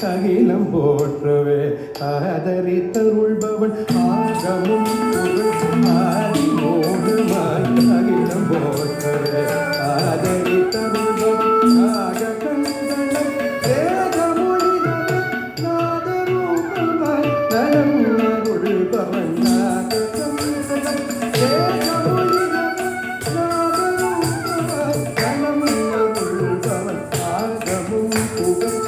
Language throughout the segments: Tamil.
அகிலம் போற்றவே ஆதரித்தருள்பவன் ஆகமும் ஆதி மூலமாய் அகிலம் போற்றவே ஆதரித்தருள்பவன் ஆக கண்களம் வேதமொழிதவன் நாதரூபமாய் நலம் அருள்பவன் ஆக கண்களம் வேதமொழிதவன் நாதரூபமாய் நலம் அருள்பவன் ஆகமும் புகழ்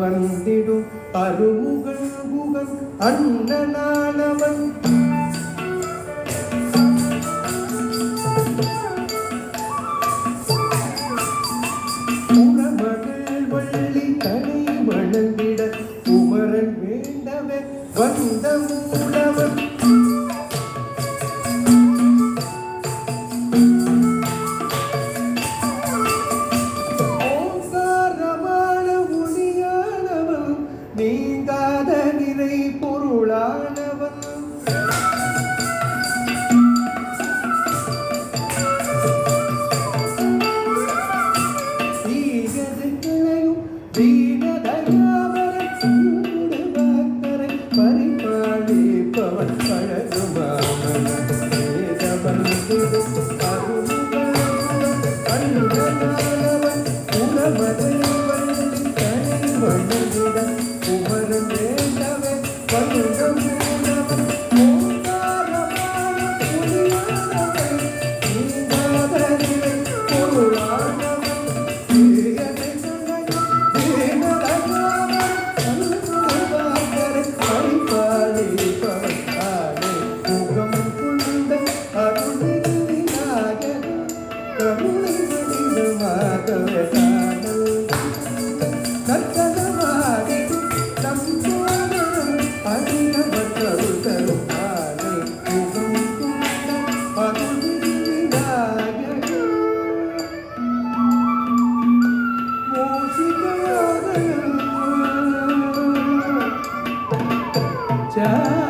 வந்திடும் அருமுகன் முகன் அண்ணனானவன் உணமகள் வள்ளி தனி வணங்கிட குமரன் வேண்டவே வந்த மூலவன் நீங்காத நிறை பொருளானவன் தீகதைகளையும் தீனதயாவரை பரிபாலிப்பவன் பழகுமாமன் அருணானவன் உணமதை தனி வணங்கிட குமரன் வேண்டவே வந்தம் மூலவன் ஓங்காரமான புனியானவன் நீங்காத நிலை பொருளானவன் தீயதைகளையும் தீனதயாவரை பரிபாலிப்பவன் ஆனே முகம் கொண்ட அருள்மிகு விநாயகன் கருணை வடிவமாகவே Yeah.